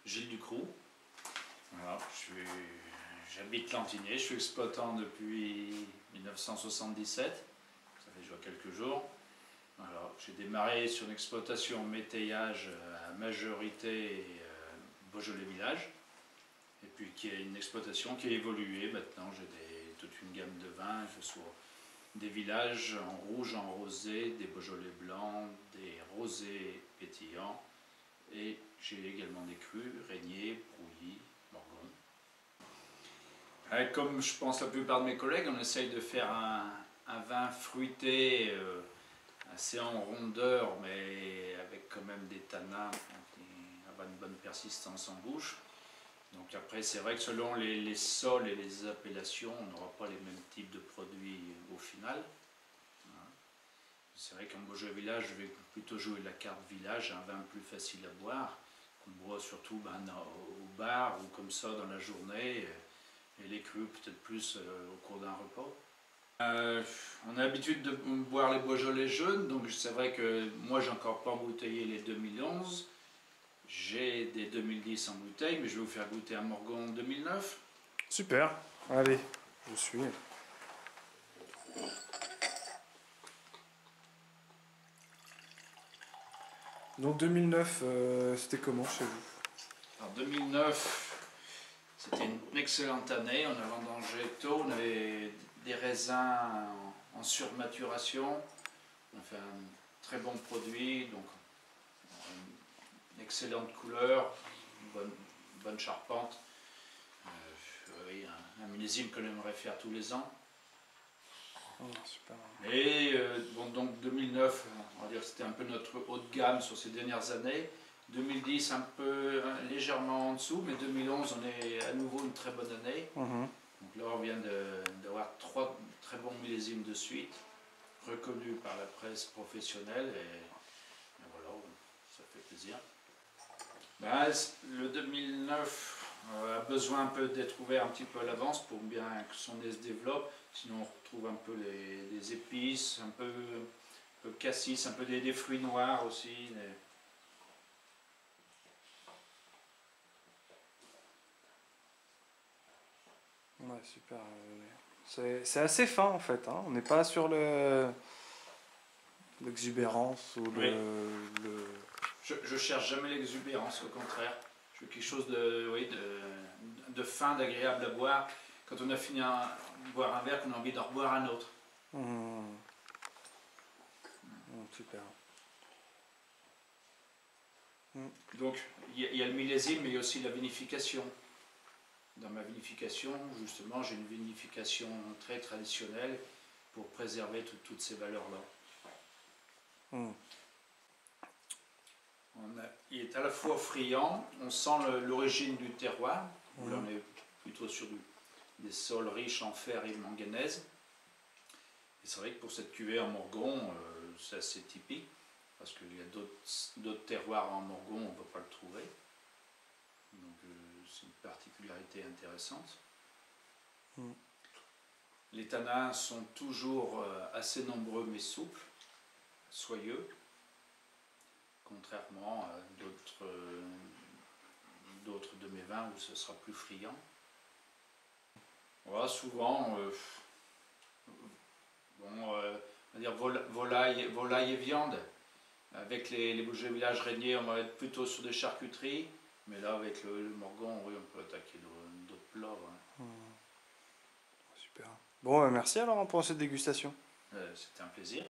Gilles Ducroux. Voilà, j'habite Lantigné, je suis exploitant depuis 1977, ça fait déjà quelques jours. Alors, j'ai démarré sur une exploitation métayage à majorité Beaujolais Village, et puis qui est une exploitation qui a évolué. Maintenant, j'ai toute une gamme de vins, que ce soit des villages en rouge, en rosé, des Beaujolais blancs, des rosés pétillants, et j'ai également des crus, Régnier, Brouilly, Morgon. Comme je pense la plupart de mes collègues, on essaye de faire un vin fruité, assez en rondeur, mais avec quand même des tanins qui ont une bonne persistance en bouche. Donc après, c'est vrai que selon les sols et les appellations, on n'aura pas les mêmes types de produits au final. C'est vrai qu'en Beaujolais Village, je vais plutôt jouer la carte village, un vin plus facile à boire, qu'on boit surtout au bar ou comme ça dans la journée, et les crus peut-être plus au cours d'un repas. On a l'habitude de boire les Beaujolais jeunes, donc c'est vrai que moi j'ai encore pas embouteillé les 2011. J'ai des 2010 en bouteille, mais je vais vous faire goûter un Morgon 2009. Super, allez, je suis. Donc 2009, c'était comment chez vous? Alors 2009, c'était une excellente année, on a vendangé tôt, on avait des raisins en surmaturation, on fait un très bon produit, donc une excellente couleur, une bonne charpente, oui, un millésime que l'on aimerait faire tous les ans. Oh, super. Et bon, donc 2009, on va dire que c'était un peu notre haut de gamme sur ces dernières années. 2010 un peu légèrement en dessous, mais 2011 on est à nouveau une très bonne année. Donc là on vient d'avoir 3 très bons millésimes de suite, reconnus par la presse professionnelle, et voilà, ça fait plaisir. Ben, le 2009 a besoin un peu d'être ouvert un petit peu à l'avance pour bien que son nez se développe, sinon on retrouve un peu les épices, un peu cassis, un peu des fruits noirs aussi. Ouais, super. C'est assez fin en fait, hein. On n'est pas sur l'exubérance ou Oui. le... Je cherche jamais l'exubérance, au contraire. Je veux quelque chose de, oui, de fin, d'agréable à boire. Quand on a fini de boire un verre, qu'on a envie d'en reboire un autre. Super. Donc, il y a le millésime, mais il y a aussi la vinification. Dans ma vinification, justement, j'ai une vinification très traditionnelle pour préserver toutes ces valeurs-là. Il est à la fois friand, on sent l'origine du terroir, où là on est plutôt sur des sols riches en fer et manganèse. Et c'est vrai que pour cette cuvée en Morgon, c'est assez typique, parce qu'il y a d'autres terroirs en Morgon, on ne peut pas le trouver. Donc c'est une particularité intéressante. Les tanins sont toujours assez nombreux mais souples, soyeux, contrairement à d'autres de mes vins où ce sera plus friand. Voilà, souvent, on va dire volaille et viande. Avec les Beaujolais Village Régnier, on va être plutôt sur des charcuteries, mais là avec le Morgon, oui, on peut attaquer d'autres plats. Super. Bon, merci alors pour cette dégustation. C'était un plaisir.